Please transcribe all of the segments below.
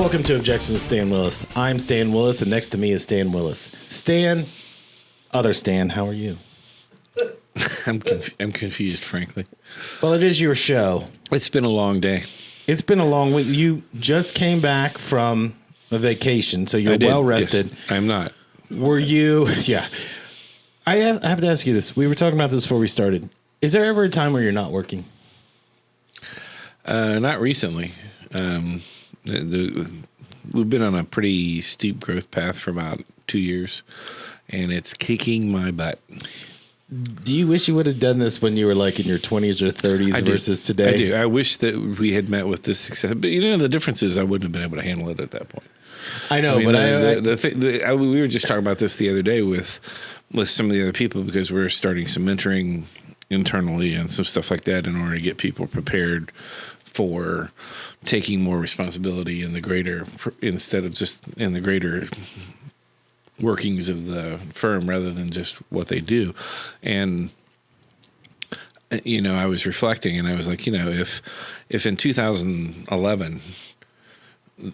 Welcome to Objections with Stan Willis. I'm Stan Willis, and next to me is Stan Willis. Stan, other Stan, how are you? I'm confused, frankly. Well, it is your show. It's been a long day. It's been a long week. You just came back from a vacation, so you're well rested. Yes, I'm not. Were you? Yeah. I have to ask you this. We were talking about this before we started. Is there ever a time where you're not working? Not recently. We've been on a pretty steep growth path for about 2 years, and it's kicking my butt. Do you wish you would have done this when you were like in your 20s or 30s versus today? I do. I wish that we had met with this success. But you know, the difference is I wouldn't have been able to handle it at that point. I know, but we were just talking about this the other day with some of the other people because we're starting some mentoring internally and some stuff like that in order to get people prepared for taking more responsibility in the greater, instead of just in the greater workings of the firm rather than just what they do. And, you know, I was reflecting and I was like, you know, if in 2011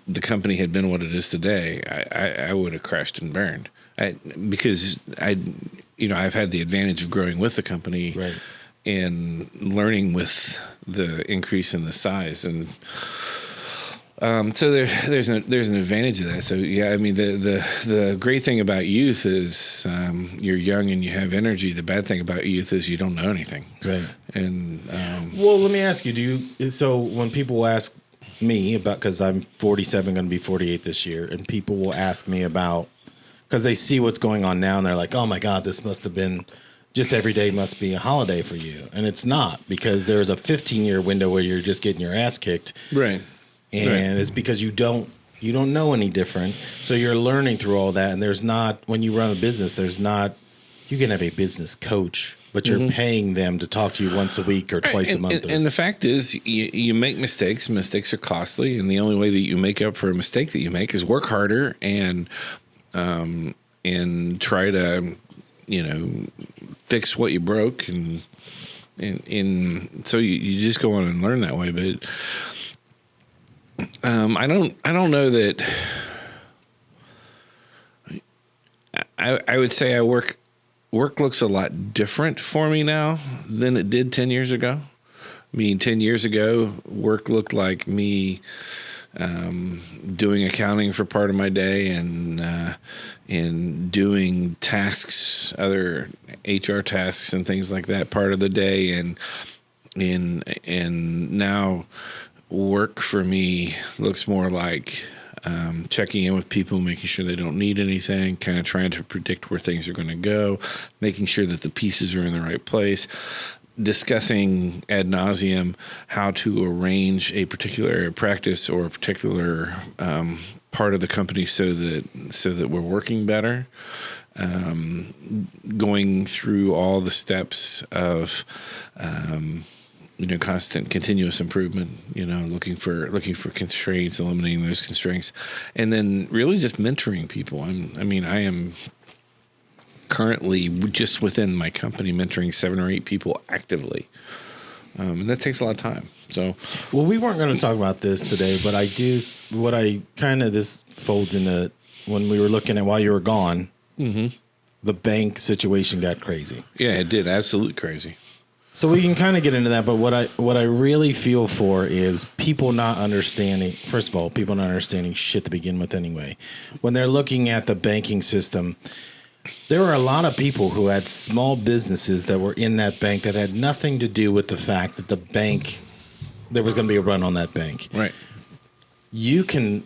the company had been what it is today, I would have crashed and burned. Because I've had the advantage of growing with the company, right, and learning with the increase in the size, and so there's an advantage of that. So yeah, I mean the great thing about youth is you're young and you have energy. The bad thing about youth is you don't know anything. Right. And well, let me ask you: so when people ask me about, because I'm 47, going to be 48 this year, and people will ask me about, because they see what's going on now and they're like, oh my God, this must have been just every day must be a holiday for you. And it's not, because there's a 15-year window where you're just getting your ass kicked. Right. And it's because you don't know any different. So you're learning through all that. And there's not, when you run a business, you can have a business coach, but you're paying them to talk to you once a week or twice a month. And the fact is, you make mistakes. Mistakes are costly. And the only way that you make up for a mistake that you make is work harder and try to, fix what you broke, and so you just go on and learn that way. But I don't know that I would say work looks a lot different for me now than it did 10 years ago. I mean, 10 years ago, work looked like me doing accounting for part of my day and doing tasks, other HR tasks and things like that part of the day. And now work for me looks more like checking in with people, making sure they don't need anything, kind of trying to predict where things are going to go, making sure that the pieces are in the right place, discussing ad nauseum how to arrange a particular practice or a particular part of the company so that we're working better. Going through all the steps of constant continuous improvement, looking for constraints, eliminating those constraints, and then really just mentoring people. I am currently just within my company mentoring 7 or 8 people actively. And that takes a lot of time. So, well, we weren't going to talk about this today, but this folds into when we were looking at while you were gone, the bank situation got crazy. Yeah, it did. Absolutely crazy. So we can kind of get into that, but what I really feel for is people not understanding. First of all, people not understanding shit to begin with anyway. When they're looking at the banking system, there were a lot of people who had small businesses that were in that bank that had nothing to do with the fact that there was going to be a run on that bank. Right. You can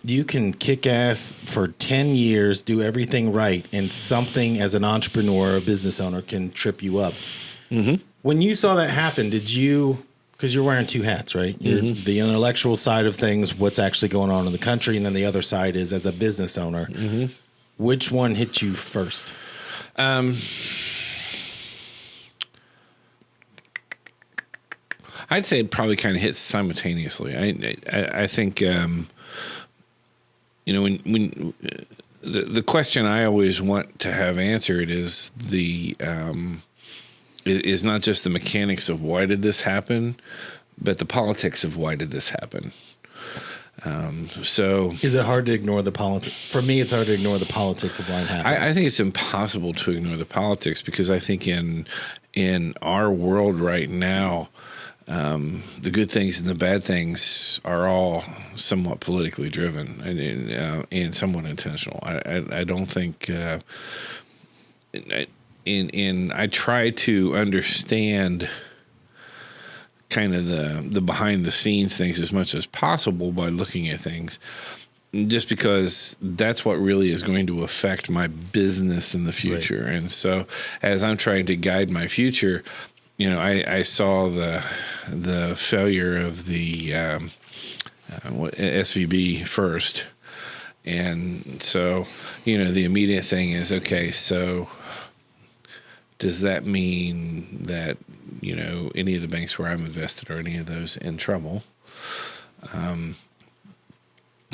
kick ass for 10 years, do everything right, and something as an entrepreneur or a business owner can trip you up. Mm-hmm. When you saw that happen, because you're wearing 2 hats, right? You're the intellectual side of things, what's actually going on in the country, and then the other side is as a business owner. Mm-hmm. Which one hit you first? I'd say it probably kind of hits simultaneously. I think when the question I always want to have answered is is not just the mechanics of why did this happen, but the politics of why did this happen. So is it hard to ignore the politics? For me, it's hard to ignore the politics of why it happened. I think it's impossible to ignore the politics because I think in our world right now, the good things and the bad things are all somewhat politically driven and somewhat intentional. I don't think. I try to understand kind of the behind the scenes things as much as possible by looking at things, just because that's what really is going to affect my business in the future. Right. And so as I'm trying to guide my future, I saw the failure of the SVB first. And so, the immediate thing is, okay, so does that mean that, any of the banks where I'm invested or any of those in trouble?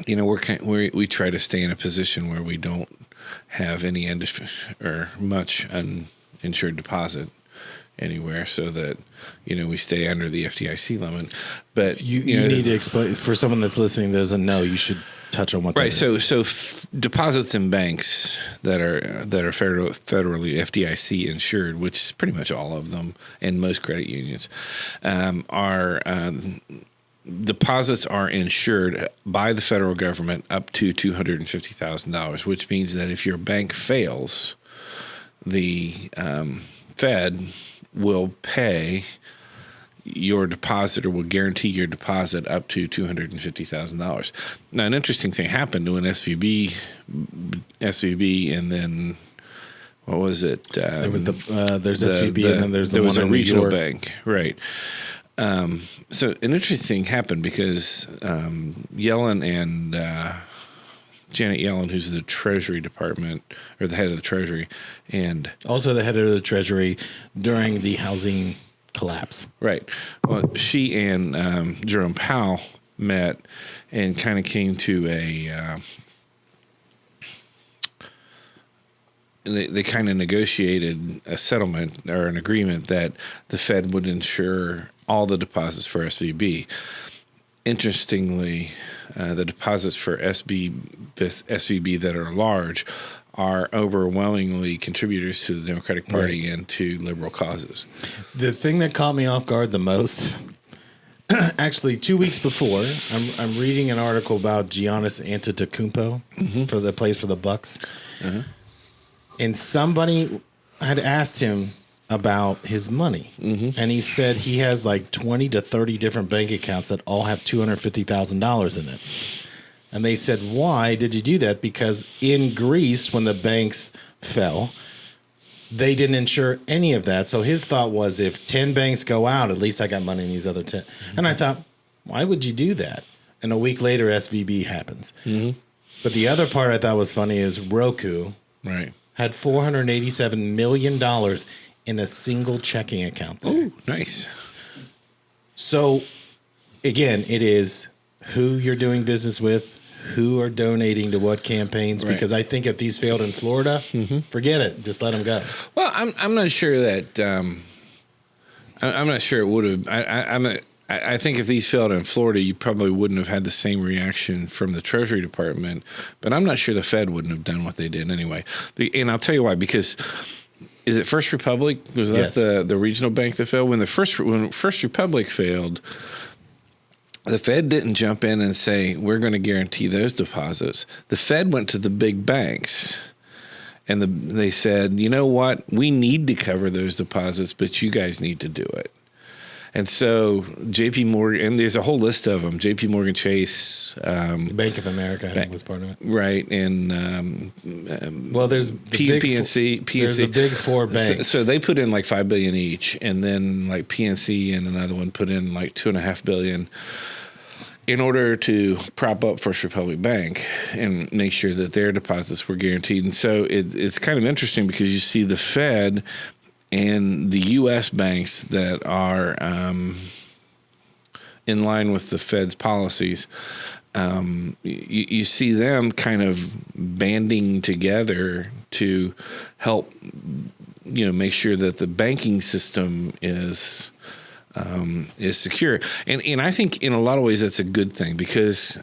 We try to stay in a position where we don't have any or much uninsured deposit anywhere, so that we stay under the FDIC limit. But you need to explain for someone that's listening that doesn't know. You should touch on what that is. So deposits in banks that are federally FDIC insured, which is pretty much all of them, and most credit unions, are deposits are insured by the federal government up to $250,000, which means that if your bank fails, the Fed will pay your deposit or will guarantee your deposit up to $250,000. Now, an interesting thing happened when SVB, and then what was it? There was there's SVB, and then there was a regional bank, right? So an interesting thing happened because Yellen and Janet Yellen, who's the Treasury Department or the head of the Treasury, and also the head of the Treasury during the housing collapse. Right. Well, she and Jerome Powell met and kind of came to they kind of negotiated a settlement or an agreement that the Fed would insure all the deposits for SVB. Interestingly, the deposits for SVB that are large are overwhelmingly contributors to the Democratic Party and to liberal causes. The thing that caught me off guard the most, actually 2 weeks before, I'm reading an article about Giannis Antetokounmpo for the plays for the Bucks, and somebody had asked him about his money, and he said he has like 20 to 30 different bank accounts that all have $250,000 in it. And they said, why did you do that? Because in Greece, when the banks fell, they didn't insure any of that. So his thought was, if 10 banks go out, at least I got money in these other 10. And I thought, why would you do that? And a week later, SVB happens. But the other part I thought was funny is Roku had $487 million in a single checking account there. Oh, nice. So, again, it is who you're doing business with, who are donating to what campaigns, because I think if these failed in Florida, forget it. Just let them go. Well, I'm not sure that I'm not sure it would have. I think if these failed in Florida, you probably wouldn't have had the same reaction from the Treasury Department. But I'm not sure the Fed wouldn't have done what they did anyway. And I'll tell you why. Because is it First Republic? Was that the regional bank that failed? When First Republic failed, the Fed didn't jump in and say, we're going to guarantee those deposits. The Fed went to the big banks and they said, you know what? We need to cover those deposits, but you guys need to do it. And so J.P. Morgan, and there's a whole list of them, J.P. Morgan Chase. Bank of America, I think, was part of it. Right. And well, there's the PNC. There's the big four banks. So they put in like $5 billion each, and then like PNC and another one put in like $2.5 billion in order to prop up First Republic Bank and make sure that their deposits were guaranteed. And so it's kind of interesting because you see the Fed and the U.S. banks that are in line with the Fed's policies, you see them kind of banding together to help, make sure that the banking system is is secure. And I think in a lot of ways that's a good thing, because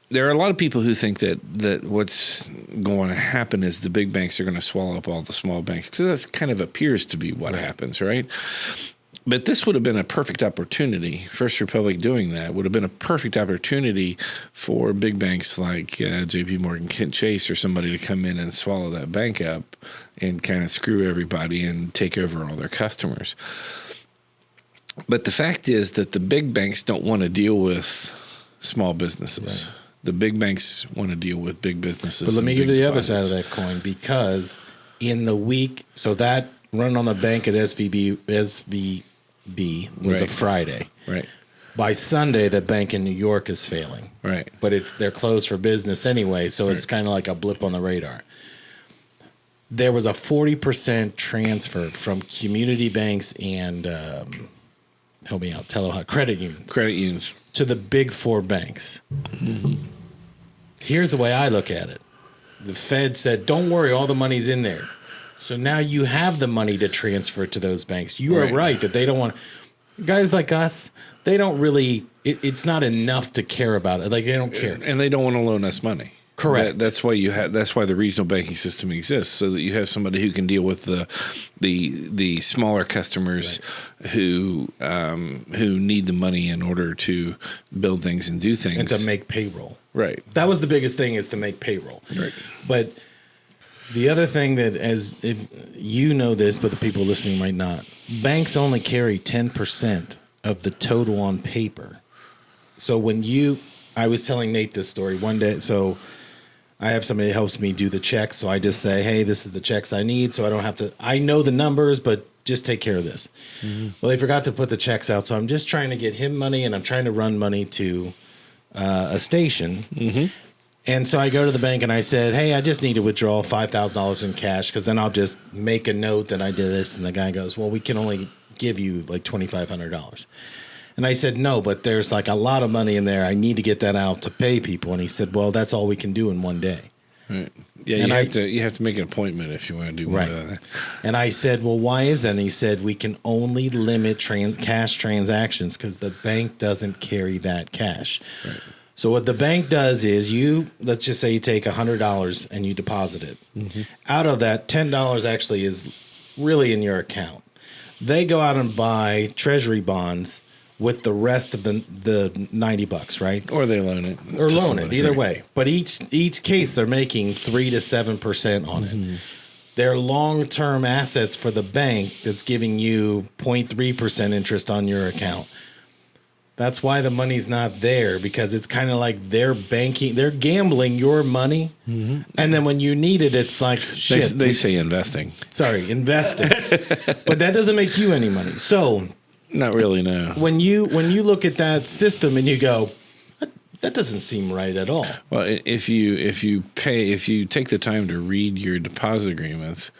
there are a lot of people who think that what's going to happen is the big banks are going to swallow up all the small banks, because that kind of appears to be what happens, right? But this would have been a perfect opportunity. First Republic doing that would have been a perfect opportunity for big banks like J.P. Morgan, Kent Chase, or somebody to come in and swallow that bank up and kind of screw everybody and take over all their customers. But the fact is that the big banks don't want to deal with small businesses. Right. The big banks want to deal with big businesses. But let me give you the other side of that coin, because in the week, so that run on the bank at SVB was a Friday. Right. By Sunday, the bank in New York is failing. Right. But they're closed for business anyway, so it's kind of like a blip on the radar. There was a 40% transfer from community banks and, help me out, credit unions. To the big four banks. Mm-hmm. Here's the way I look at it. The Fed said, don't worry, all the money's in there. So now you have the money to transfer to those banks. You are right that they don't want guys like us. They don't really. It's not enough to care about it. Like, they don't care, and they don't want to loan us money. Correct. That's why That's why the regional banking system exists, so that you have somebody who can deal with the smaller customers who need the money in order to build things and do things and to make payroll. Right. That was the biggest thing, is to make payroll. Right. But the other thing that, as if you know this, but the people listening might not, banks only carry 10% of the total on paper. So I was telling Nate this story one day. So I have somebody that helps me do the checks. So I just say, hey, this is the checks I need. So I don't have to, I know the numbers, but just take care of this. Mm-hmm. Well, they forgot to put the checks out. So I'm just trying to get him money, and I'm trying to run money to a station. Mm-hmm. And so I go to the bank and I said, hey, I just need to withdraw $5,000 in cash, because then I'll just make a note that I did this. And the guy goes, well, we can only give you like $2,500. And I said, no, but there's like a lot of money in there. I need to get that out to pay people. And he said, well, that's all we can do in one day. Right. Yeah, you have to make an appointment if you want to do more of that. And I said, well, why is that? And he said, we can only limit cash transactions because the bank doesn't carry that cash. Right. So what the bank does is let's just say you take $100 and you deposit it. Mm-hmm. Out of that, $10 actually is really in your account. They go out and buy treasury bonds with the rest of the $90, right? Or they loan it. Or loan it, either way. But each case, they're making 3 to 7% on it. They're long-term assets for the bank that's giving you 0.3% interest on your account. That's why the money's not there, because it's kind of like they're gambling your money. Mm-hmm. And then when you need it, it's like, shit. They say investing. Sorry, investing. But that doesn't make you any money. So... Not really, no. When you look at that system and you go, that doesn't seem right at all. Well, if you take the time to read your deposit agreements,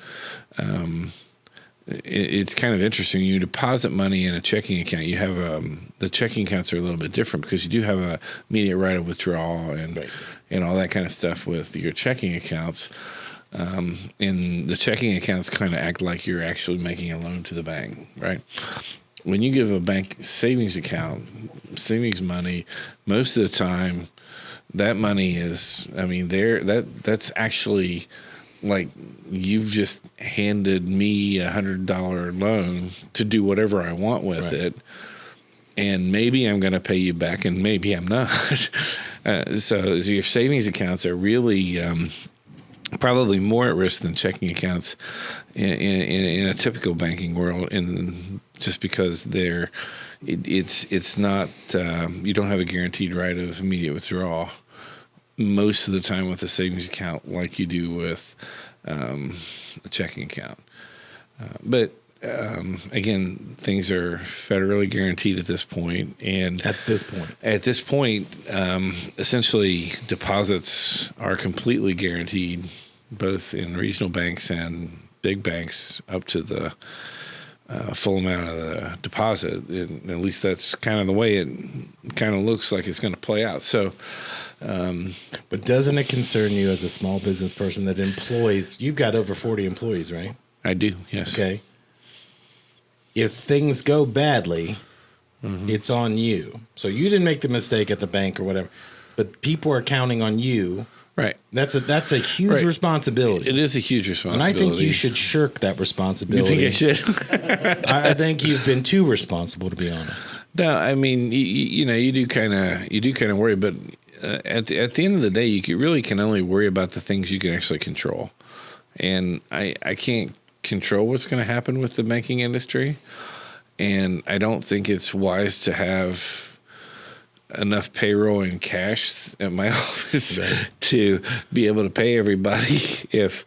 it's kind of interesting. You deposit money in a checking account. You have the checking accounts are a little bit different, because you do have a immediate right of withdrawal and all that kind of stuff with your checking accounts. And the checking accounts kind of act like you're actually making a loan to the bank, right? When you give a bank savings account, savings money, most of the time, that money is, that's actually like you've just handed me $100 loan to do whatever I want with it. And maybe I'm going to pay you back, and maybe I'm not. So your savings accounts are really probably more at risk than checking accounts in a typical banking world, just because it's not you don't have a guaranteed right of immediate withdrawal most of the time with a savings account like you do with a checking account. But again, things are federally guaranteed at this point, and at this point, essentially deposits are completely guaranteed, both in regional banks and big banks, up to the full amount of the deposit. And at least that's kind of the way it kind of looks like it's going to play out. So, but doesn't it concern you as a small business person that employs? You've got over 40 employees, right? I do. Yes. Okay. if things go badly, it's on you. So you didn't make the mistake at the bank or whatever, but people are counting on you. Right. That's a huge responsibility. It is a huge responsibility. And I think you should shirk that responsibility. You think I should? I think you've been too responsible, to be honest. No, I mean, you do kind of worry, but at the end of the day, you really can only worry about the things you can actually control. And I can't control what's going to happen with the banking industry, and I don't think it's wise to have enough payroll and cash at my office to be able to pay everybody if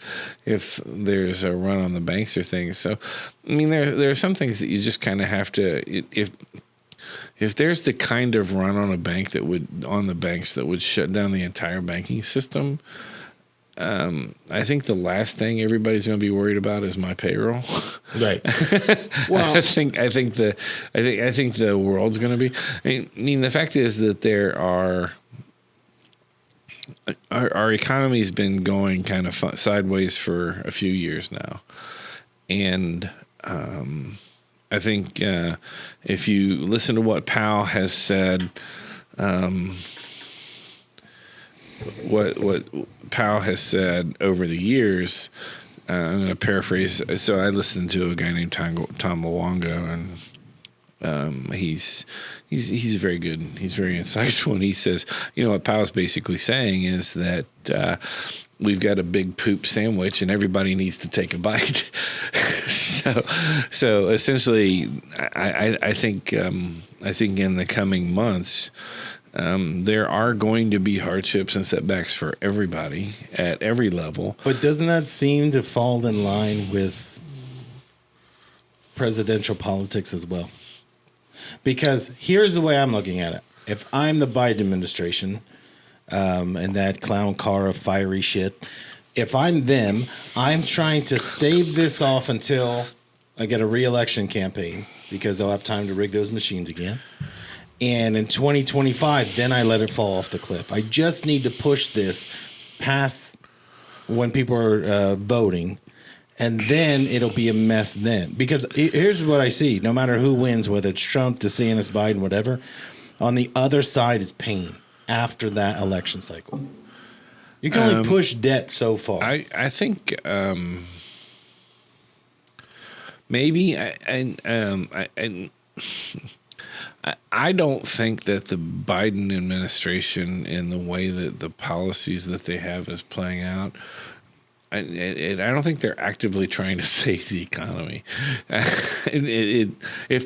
there's a run on the banks or things. So, I mean, there are some things that you just kind of have to if there's the kind of run on the banks that would shut down the entire banking system. I think the last thing everybody's going to be worried about is my payroll. Right. Well, I think the world's going to be. I mean, the fact is that there are our economy's been going kind of sideways for a few years now, and I think if you listen to what Powell has said. What Powell has said over the years, I'm going to paraphrase. So I listened to a guy named Tom Luongo, and he's very good. He's very insightful, and he says, what Powell's basically saying is that we've got a big poop sandwich, and everybody needs to take a bite. So essentially, I think in the coming months. There are going to be hardships and setbacks for everybody at every level. But doesn't that seem to fall in line with presidential politics as well? Because here's the way I'm looking at it. If I'm the Biden administration and that clown car of fiery shit, if I'm them, I'm trying to stave this off until I get a re-election campaign because they'll have time to rig those machines again. And in 2025, then I let it fall off the cliff. I just need to push this past when people are voting, and then it'll be a mess then. Because here's what I see. No matter who wins, whether it's Trump, DeSantis, Biden, whatever, on the other side is pain after that election cycle. You can only push debt so far. I think maybe I don't think that the Biden administration, in the way that the policies that they have is playing out, I don't think they're actively trying to save the economy. If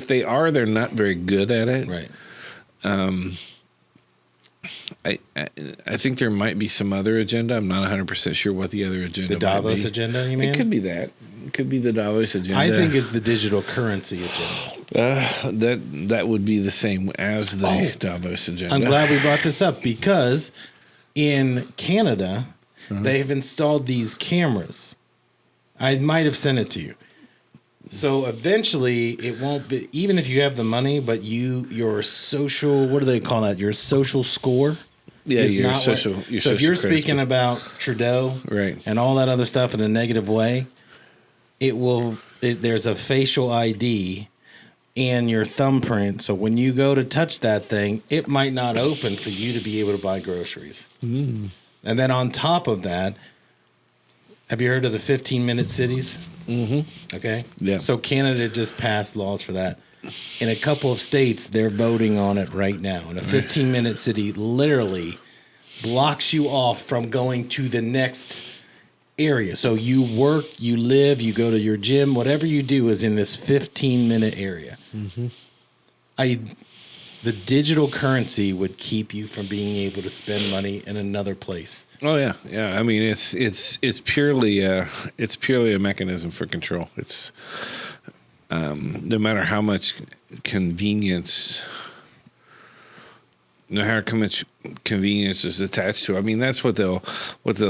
they are, they're not very good at it. Right. I think there might be some other agenda. I'm not 100% sure what the other agenda The Davos agenda, you mean? It could be that. It could be the Davos agenda. I think it's the digital currency agenda. That would be the same as the Davos agenda. I'm glad we brought this up because in Canada, they've installed these cameras. I might have sent it to you. So eventually it won't be, even if you have the money, but your social, what do they call that? Your social score. Yeah, your not social. what, Your so if social you're credit speaking score. about Trudeau Right. and all that other stuff in a negative way, there's a facial ID and your thumbprint. So when you go to touch that thing, it might not open for you to be able to buy groceries. And then on top of that, have you heard of the 15-minute cities? Mm-hmm. Okay. Yeah. So Canada just passed laws for that. In a couple of states, they're voting on it right now. And a 15-minute city literally blocks you off from going to the next area. So you work, you live, you go to your gym, whatever you do is in this 15-minute area. Mm-hmm. The digital currency would keep you from being able to spend money in another place. Oh yeah. I mean, it's purely a mechanism for control. It's no matter how much convenience is attached to it. I mean, that's what they'll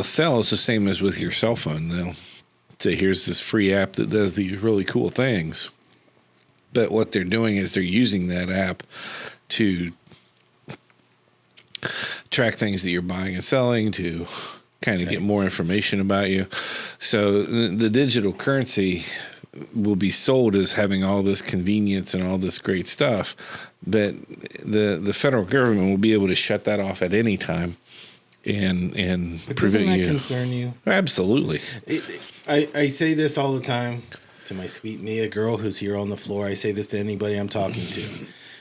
sell is the same as with your cell phone. They'll say, here's this free app that does these really cool things. But what they're doing is they're using that app to track things that you're buying and selling, to kind of get more information about you. So the digital currency will be sold as having all this convenience and all this great stuff, but the federal government will be able to shut that off at any time and But prevent doesn't that you. concern you? Absolutely. I say this all the time to my sweet Mia girl who's here on the floor. I say this to anybody I'm talking to.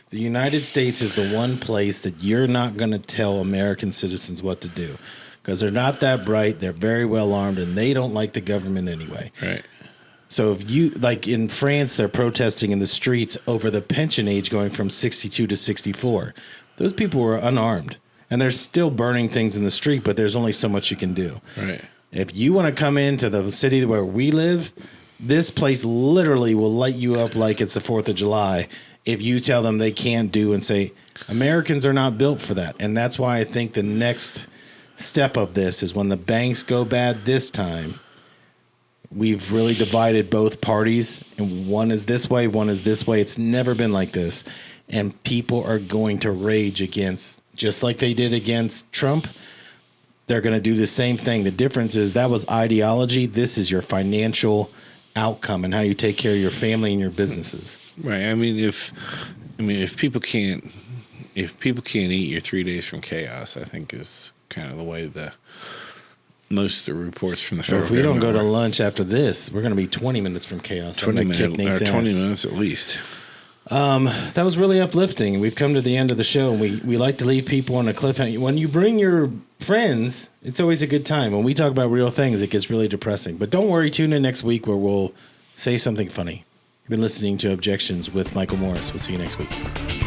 The United States is the one place that you're not going to tell American citizens what to do because they're not that bright. They're very well armed and they don't like the government anyway. Right. So if you, like in France, they're protesting in the streets over the pension age going from 62 to 64. Those people were unarmed and they're still burning things in the street, but there's only so much you can do. Right. If you want to come into the city where we live, this place literally will light you up like it's the 4th of July if you tell them they can't do and say, Americans are not built for that. And that's why I think the next step of this is when the banks go bad this time, we've really divided both parties, and one is this way, one is this way. It's never been like this. And people are going to rage against, just like they did against Trump, they're going to do the same thing. The difference is that was ideology. This is your financial outcome and how you take care of your family and your businesses. Right. I mean, if people can't eat, you're 3 days from chaos. I think is kind of the way most of the reports from the federal If we don't go to government lunch after this, we're going to be 20 minutes from chaos. 20 I'm gonna kick Nate's ass. minutes at least. That was really uplifting. We've come to the end of the show, and we like to leave people on a cliffhanger. When you bring your friends, it's always a good time. When we talk about real things, it gets really depressing. But don't worry, tune in next week where we'll say something funny. You've been listening to Objections with Michael Morris. We'll see you next week.